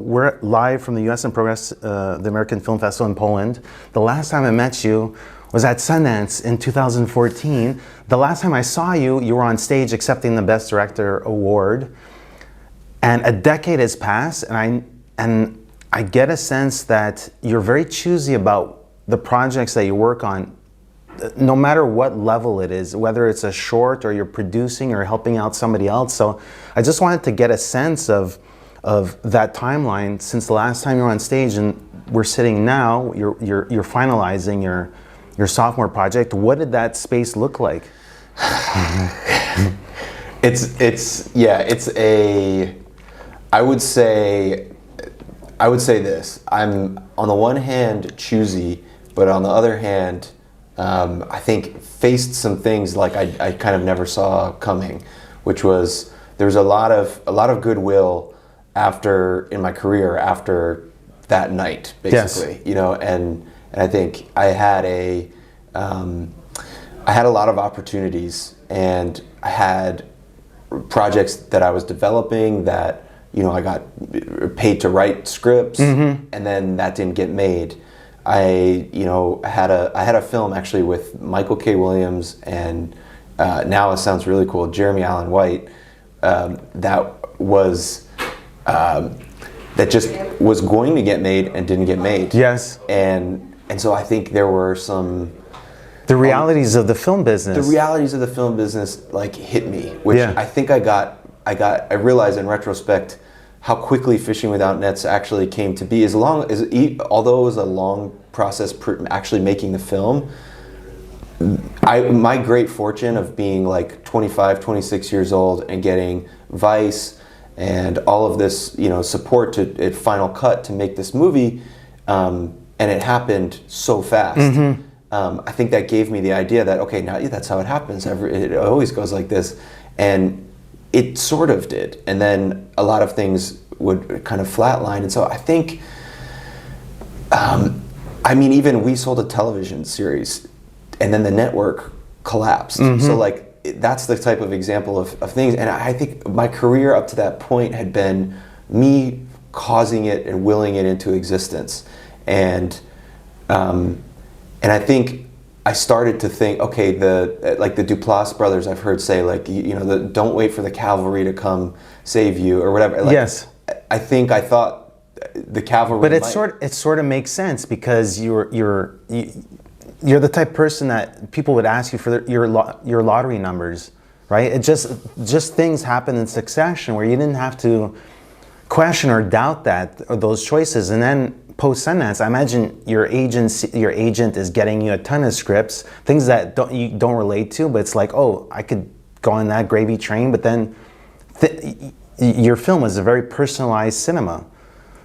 we're live from the US in Progress, the American Film Festival in Poland. The last time I met you was at Sundance in 2014. The last time I saw you, you were on stage accepting the Best Director award. And a decade has passed, and I get a sense that you're very choosy about the projects that you work on, no matter what level it is, whether it's a short or you're producing or helping out somebody else. So I just wanted to get a sense of that timeline since the last time you were on stage, and we're sitting now, you're finalizing your sophomore project. What did that space look like? I would say this. I'm on the one hand choosy, but on the other hand, I think faced some things like I kind of never saw coming, which was there was a lot of goodwill in my career after that night, basically. Yes. You know, and I think I had a lot of opportunities, and I had projects that I was developing that, you know, I got paid to write scripts, and then that didn't get made. I had a film actually with Michael K. Williams and now it sounds really cool, Jeremy Allen White, that just was going to get made and didn't get made. Yes. And so I think there were some the realities of the film business. The realities of the film business like hit me, which I think I realized in retrospect how quickly Fishing Without Nets actually came to be. Although it was a long process actually making the film, my great fortune of being like 25, 26 years old and getting Vice and all of this, you know, support to Final Cut to make this movie, and it happened so fast. I think that gave me the idea that, okay, now that's how it happens. It always goes like this. And it sort of did. And then a lot of things would kind of flatline. And so I think, even we sold a television series and then the network collapsed. So like, that's the type of example of things. And I think my career up to that point had been me causing it and willing it into existence. And I think I started to think, okay, the Duplass brothers, I've heard say, like, don't wait for the cavalry to come save you or whatever. Like, yes. I thought the cavalry. But it sort of makes sense because you're the type of person that people would ask you for your lottery numbers, right? It just things happen in succession where you didn't have to question or doubt those choices, and then. Post Sundance, I imagine your agent is getting you a ton of scripts, things that you don't relate to, but it's like, oh, I could go on that gravy train. But then your film is a very personalized cinema,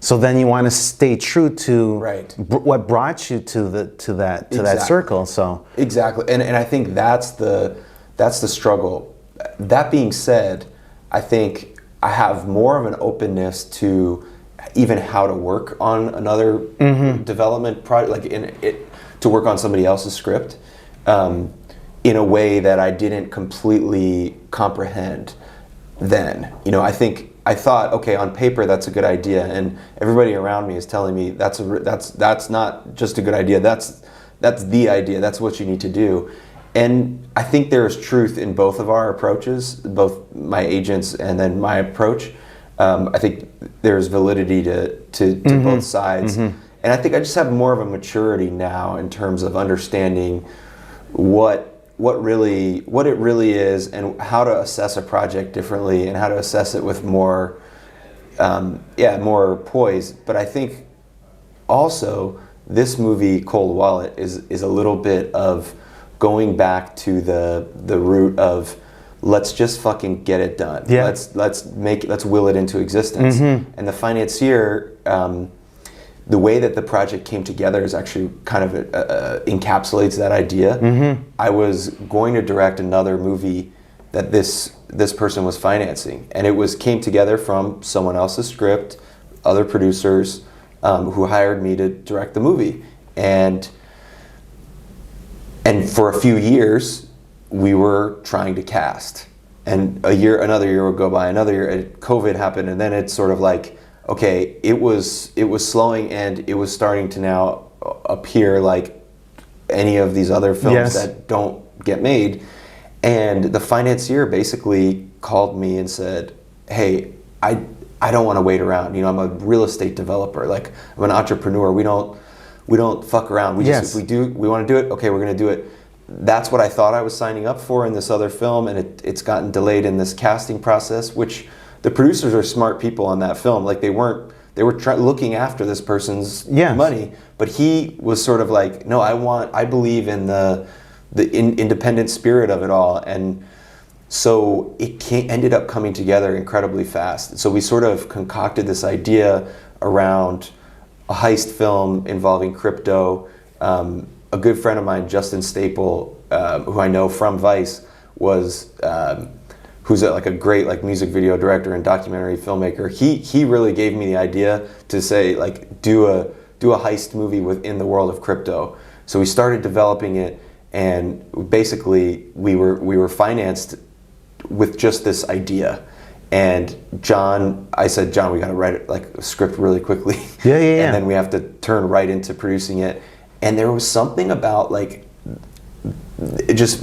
so then you want to stay true to what brought you to that circle. So exactly, and I think that's the struggle. That being said, I think I have more of an openness to even how to work on another development project, like to work on somebody else's script, in a way that I didn't completely comprehend then. You know, I thought, okay, on paper that's a good idea, and everybody around me is telling me that's not just a good idea. That's the idea. That's what you need to do. And I think there is truth in both of our approaches, both my agents and then my approach. I think there's validity to both sides, and I think I just have more of a maturity now in terms of understanding what it really is, and how to assess a project differently, and how to assess it with more poise. But I think also this movie, Cold Wallet, is a little bit of going back to the root of. Let's just fucking get it done. Yeah. Let's will it into existence. And the financier, the way that the project came together is actually kind of encapsulates that idea. I was going to direct another movie that this person was financing, and it came together from someone else's script, other producers who hired me to direct the movie, and for a few years. We were trying to cast, and another year would go by, another year, COVID happened, and then it's sort of like, okay, it was slowing, and it was starting to now appear like any of these other films Yes. that don't get made. And the financier basically called me and said, hey, I don't want to wait around. You know, I'm a real estate developer. Like, I'm an entrepreneur. We don't fuck around. We just, Yes. if we want to do it, okay, we're going to do it. That's what I thought I was signing up for in this other film, and it's gotten delayed in this casting process, which the producers are smart people on that film. Like, they were looking after this person's Yes. money, but he was sort of like, no, I believe in the independent spirit of it all. And so it ended up coming together incredibly fast. So we sort of concocted this idea around a heist film involving crypto. A good friend of mine, Justin Staple, who I know from Vice, who's a great like music video director and documentary filmmaker. He really gave me the idea to say, like, do a heist movie within the world of crypto. So we started developing it, and basically we were financed with just this idea. And I said, John, we got to write it like a script really quickly. Yeah. And then we have to turn right into producing it. And there was something about like just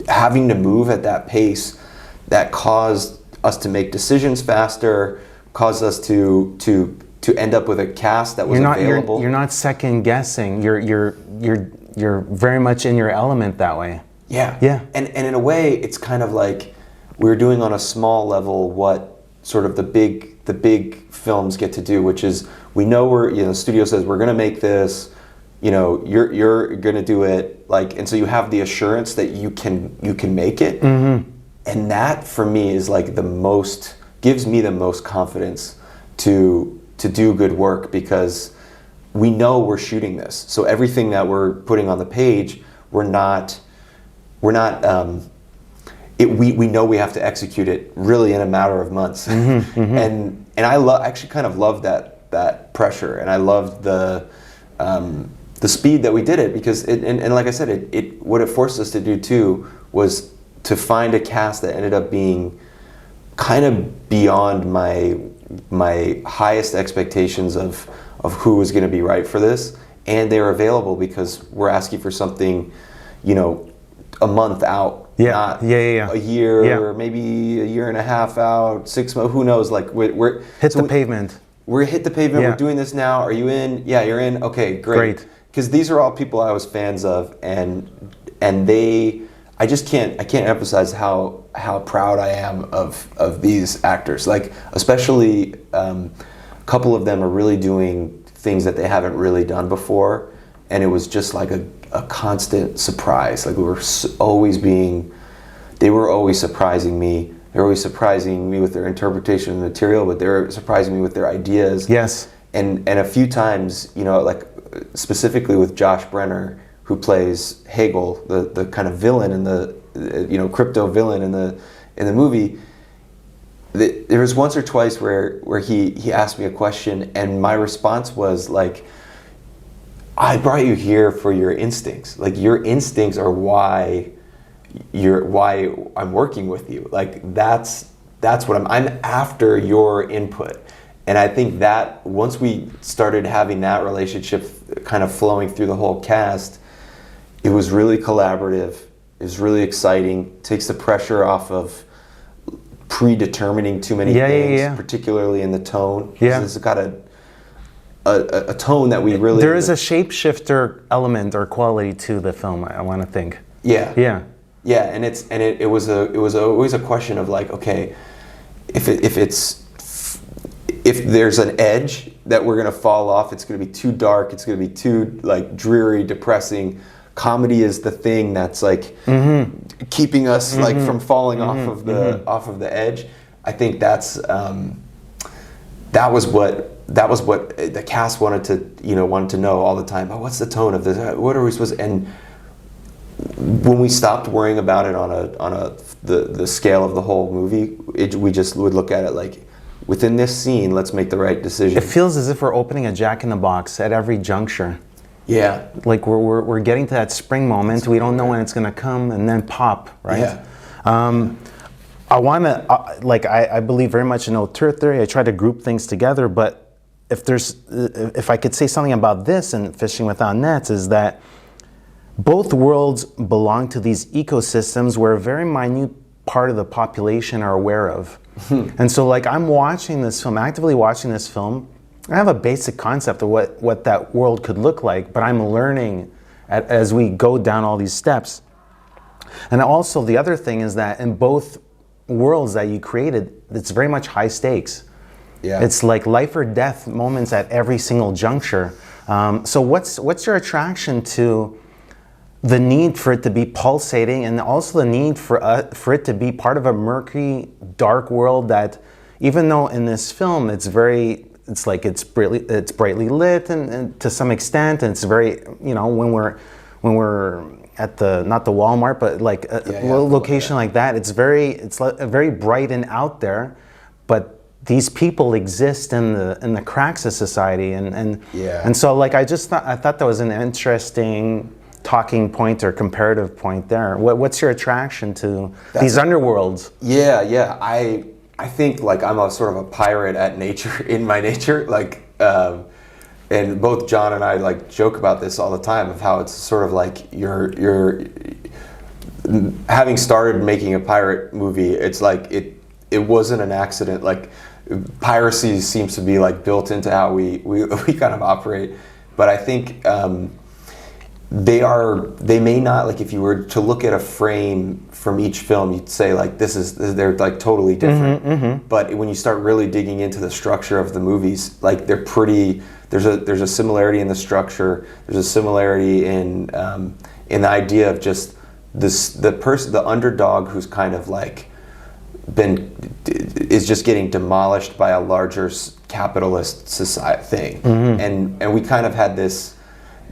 having to move at that pace that caused us to make decisions faster, caused us to end up with a cast that was available. You're not second guessing. You're very much in your element that way. Yeah. Yeah. And in a way, it's kind of like we're doing on a small level what sort of the big films get to do, which is we know the studio says we're going to make this. You know, you're gonna do it, like, and so you have the assurance that you can make it, and that for me is like gives me the most confidence to do good work, because we know we're shooting this. So everything that we're putting on the page, we know we have to execute it really in a matter of months, and I actually kind of love that pressure, and I loved the speed that we did it, because and like I said, what it forced us to do too was to find a cast that ended up being kind of beyond my highest expectations of who was going to be right for this, and they were available because we're asking for something, a month out, not a year, or maybe a year and a half out, 6 months, who knows? Like we're hit the pavement. We're hit the pavement. Yeah. We're doing this now. Are you in? Yeah, you're in. Okay, great. Because these are all people I was fans of, and I can't emphasize how proud I am of these actors. Like, especially a couple of them are really doing things that they haven't really done before, and it was just like a constant surprise. Like, they were always surprising me. They were always surprising me with their interpretation of the material, but they were surprising me with their ideas. Yes. And a few times, like specifically with Josh Brenner, who plays Hegel, the kind of villain in the crypto villain in the movie. There was once or twice where he asked me a question, and my response was like, I brought you here for your instincts. Like, your instincts are why I'm working with you. Like, that's what I'm after your input. And I think that once we started having that relationship kind of flowing through the whole cast, it was really collaborative. It was really exciting. Takes the pressure off of predetermining too many things, particularly in the tone. Yeah. It's got a tone that we really... There is a shapeshifter element or quality to the film, I want to think. Yeah. Yeah. Yeah, and it was always a question of like, okay, if there's an edge that we're gonna fall off, it's gonna be too dark, it's gonna be too like dreary, depressing. Comedy is the thing that's like keeping us like from falling off of the edge. I think that was what the cast wanted to know all the time. Oh, what's the tone of this? What are we supposed to? And when we stopped worrying about it on the scale of the whole movie, we just would look at it like, within this scene, let's make the right decision. It feels as if we're opening a Jack in the Box at every juncture. Yeah. Like we're getting to that spring moment. We don't know when it's going to come, and then pop, right? Yeah. I want to, I believe very much in auteur theory. I try to group things together, but if I could say something about this and Fishing Without Nets, is that both worlds belong to these ecosystems where a very minute part of the population are aware of. And so like I'm watching this film, actively watching this film, I have a basic concept of what that world could look like, but I'm learning as we go down all these steps. And also the other thing is that in both worlds that you created, it's very much high stakes. Yeah. It's like life or death moments at every single juncture. So what's your attraction to the need for it to be pulsating, and also the need for it to be part of a murky, dark world that, even though in this film it's brightly lit and to some extent, and it's very, you know, when we're at the, not the Walmart, but like a location like that, it's very bright and out there, but these people exist in the cracks of society, and so like I thought that was an interesting talking point or comparative point there. What's your attraction to these underworlds? Yeah. I think like I'm a sort of a pirate at nature, in my nature, like, and both John and I like joke about this all the time, of how it's sort of like you're having started making a pirate movie. It's like it wasn't an accident. Like piracy seems to be like built into how we kind of operate. But I think they may not, like if you were to look at a frame from each film, you'd say like they're like totally different. But when you start really digging into the structure of the movies, like they're pretty, there's a similarity in the structure, there's a similarity in the idea of just the underdog who's kind of like is just getting demolished by a larger capitalist society thing. And we kind of had this,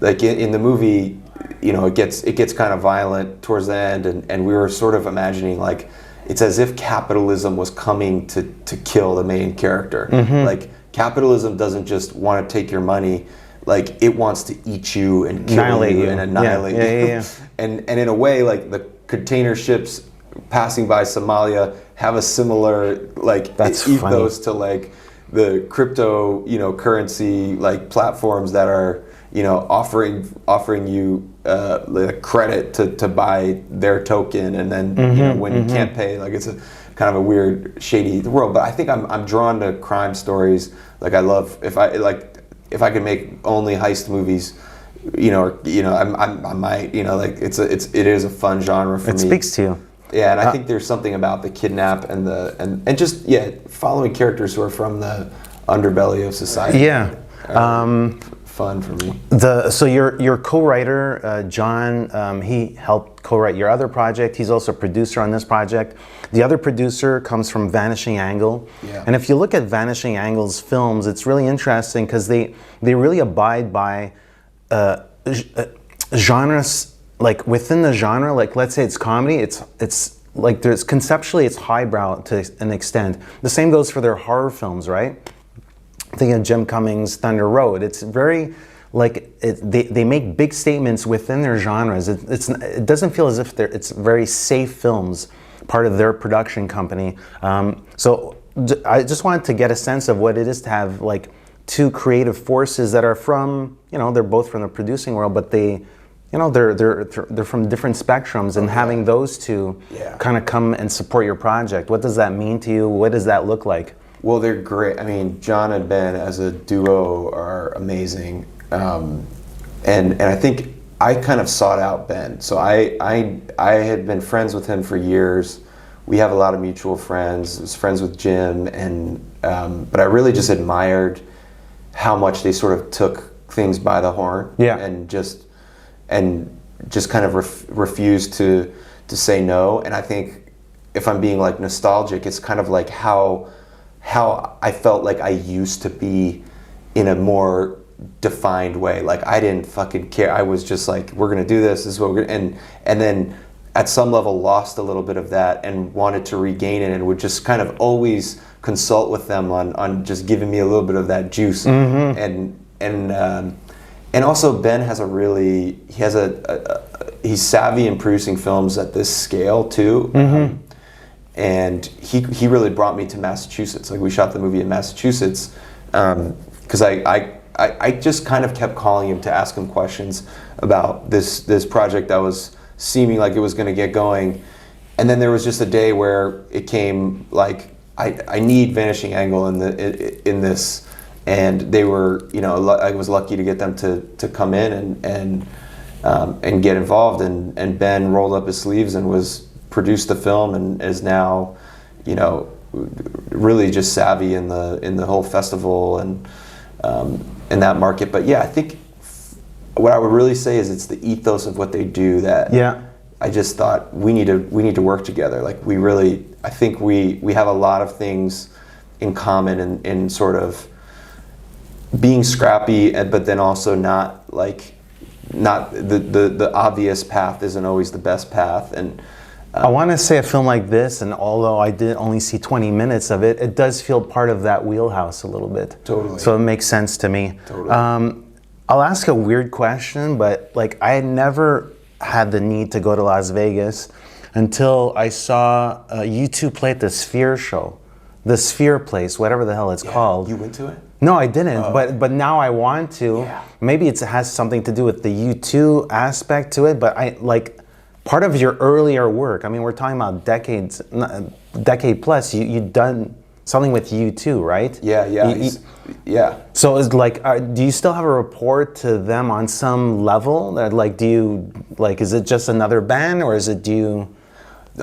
like in the movie, you know, it gets kind of violent towards the end, and we were sort of imagining like it's as if capitalism was coming to kill the main character. Like capitalism doesn't just want to take your money, like it wants to eat you and kill you and annihilate you. And in a way, like the container ships passing by Somalia have a similar like ethos to like the crypto, you know, currency like platforms that are, you know, offering you credit to buy their token, and then you know, when you can't pay, like it's a kind of a weird, shady world. But I think I'm drawn to crime stories. Like I love if I could make only heist movies, you know, I might, you know, like it is a fun genre for me. It speaks to you. Yeah, and I think there's something about the kidnap and just following characters who are from the underbelly of society. Yeah. Fun for me. So your co-writer, John, he helped co-write your other project. He's also a producer on this project. The other producer comes from Vanishing Angle. Yeah. And if you look at Vanishing Angle's films, it's really interesting because they really abide by genres. Like within the genre, like let's say it's comedy, it's like there's conceptually it's highbrow to an extent. The same goes for their horror films, right? Thinking of Jim Cummings' Thunder Road, it's very like they make big statements within their genres. It doesn't feel as if it's very safe films, part of their production company. So I just wanted to get a sense of what it is to have like two creative forces that are from, you know, they're both from the producing world, but they, you know, they're from different spectrums, and having those two kind of come and support your project. What does that mean to you? What does that look like? Well, they're great. I mean, John and Ben as a duo are amazing, and I think I kind of sought out Ben. So I had been friends with him for years. We have a lot of mutual friends. I was friends with Jim, and but I really just admired how much they sort of took things by the horn, and just kind of refused to say no. And I think if I'm being like nostalgic, it's kind of like how I felt like I used to be in a more defined way. Like I didn't fucking care. I was just like, we're gonna do this. This is what we're gonna, and then at some level lost a little bit of that and wanted to regain it, and would just kind of always consult with them on just giving me a little bit of that juice. And also Ben has he's savvy in producing films at this scale too. And he really brought me to Massachusetts. Like we shot the movie in Massachusetts, because I just kind of kept calling him to ask him questions about this project that was seeming like it was going to get going, and then there was just a day where it came like I need vanishing angle in this, and they were, you know, I was lucky to get them to come in and get involved, and Ben rolled up his sleeves and produced the film and is now, you know, really just savvy in the whole festival and in that market. But yeah, I think what I would really say is it's the ethos of what they do that I just thought we need to work together. Like I think we have a lot of things in common in sort of being scrappy, but then also not the obvious path isn't always the best path. And I want to say a film like this, and although I did only see 20 minutes of it, it does feel part of that wheelhouse a little bit. Totally. So it makes sense to me. Totally. I'll ask a weird question, but like I had never had the need to go to Las Vegas until I saw U2 play at the Sphere show. The Sphere place, whatever the hell it's called. You went to it? No, I didn't, but now I want to. Yeah. Maybe it has something to do with the U2 aspect to it, but I like part of your earlier work. I mean, we're talking about decade plus. You've done something with U2, right? Yeah. So it's like, do you still have a rapport to them on some level? That like, is it just another band, or is it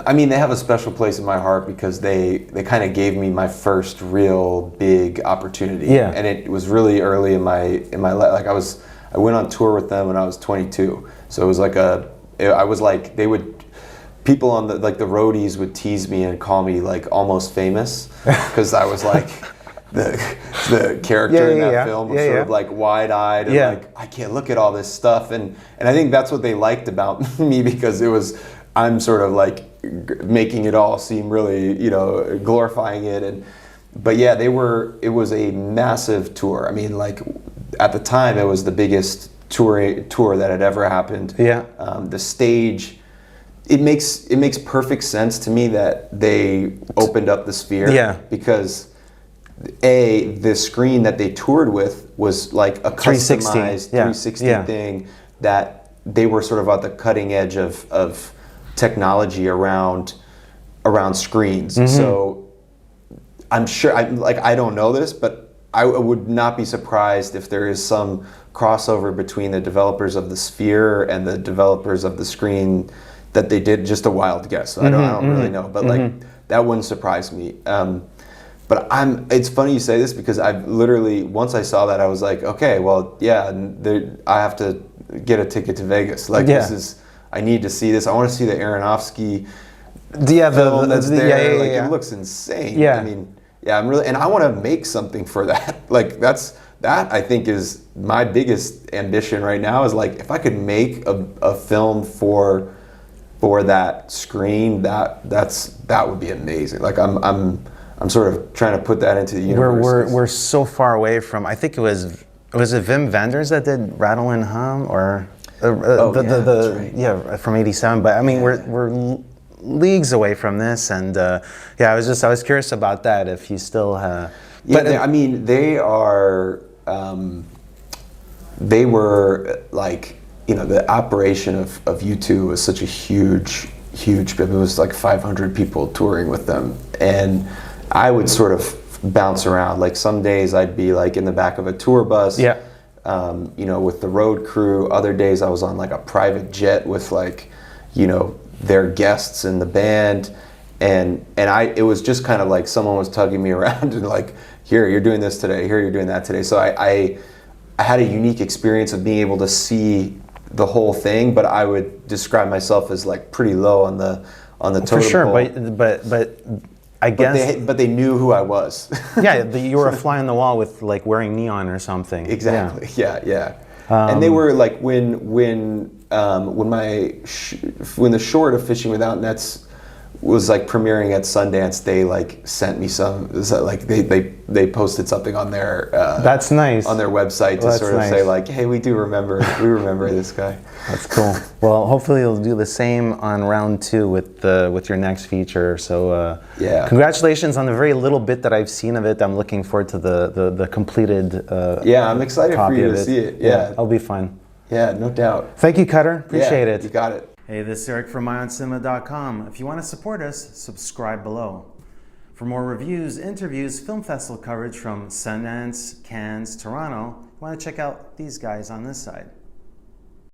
I mean, they have a special place in my heart because they kind of gave me my first real big opportunity. Yeah. And it was really early in my life. Like I went on tour with them when I was 22. So it was like people on the roadies would tease me and call me like almost famous because I was like the character in that film was sort of like wide-eyed and like, I can't look at all this stuff, and I think that's what they liked about me, because I'm sort of like making it all seem really, you know, glorifying it. But yeah, it was a massive tour. I mean, like at the time it was the biggest tour that had ever happened. Yeah. The stage, it makes perfect sense to me that they opened up the Sphere. Yeah. Because the screen that they toured with was like a 360. customized 360 thing that they were sort of at the cutting edge of technology around screens. Mm-hmm. So I'm sure, I don't know this, but I would not be surprised if there is some crossover between the developers of the Sphere and the developers of the screen that they did. Just a wild guess. I don't really know, but like that wouldn't surprise me. But it's funny you say this, because I've literally, once I saw that, I was like, okay, well, yeah, I have to get a ticket to Vegas. Like I need to see this. I want to see the Aronofsky film that's there. It looks insane. Yeah. I mean, and I want to make something for that. Like that I think is my biggest ambition right now, is like, if I could make a film for that screen, that would be amazing. Like I'm sort of trying to put that into the universe. We're so far away from. I think it was it Wim Wenders that did Rattle and Hum, or that's right. From '87. But I mean, we're leagues away from this, and I was curious about that, if you still have. I mean, they were like, you know, the operation of U2 was such a huge. It was like 500 people touring with them, and I would sort of bounce around. Like some days I'd be like in the back of a tour bus, you know, with the road crew. Other days I was on like a private jet with like, you know, their guests in the band, and it was just kind of like someone was tugging me around and like, here, you're doing this today, here, you're doing that today. So I had a unique experience of being able to see the whole thing, but I would describe myself as like pretty low on the totem for sure, pole. but I guess. But they knew who I was. You were a fly on the wall with like wearing neon or something. Exactly. Yeah. And they were like when the short of Fishing Without Nets was like premiering at Sundance, they like sent me some, like they posted something on their that's nice on their website to sort of nice. say like, hey, we remember this guy. That's cool. Well, hopefully you'll do the same on round 2 with your next feature. So yeah, congratulations on the very little bit that I've seen of it. I'm looking forward to the completed yeah, I'm excited for you to see it. Yeah, it'll be fun. Yeah, no doubt. Thank you, Cutter. Appreciate Yeah, it. You got it. Hey, this is Eric from IONCINEMA.com. If you want to support us, subscribe below. For more reviews, interviews, film festival coverage from Sundance, Cannes, Toronto, you want to check out these guys on this side.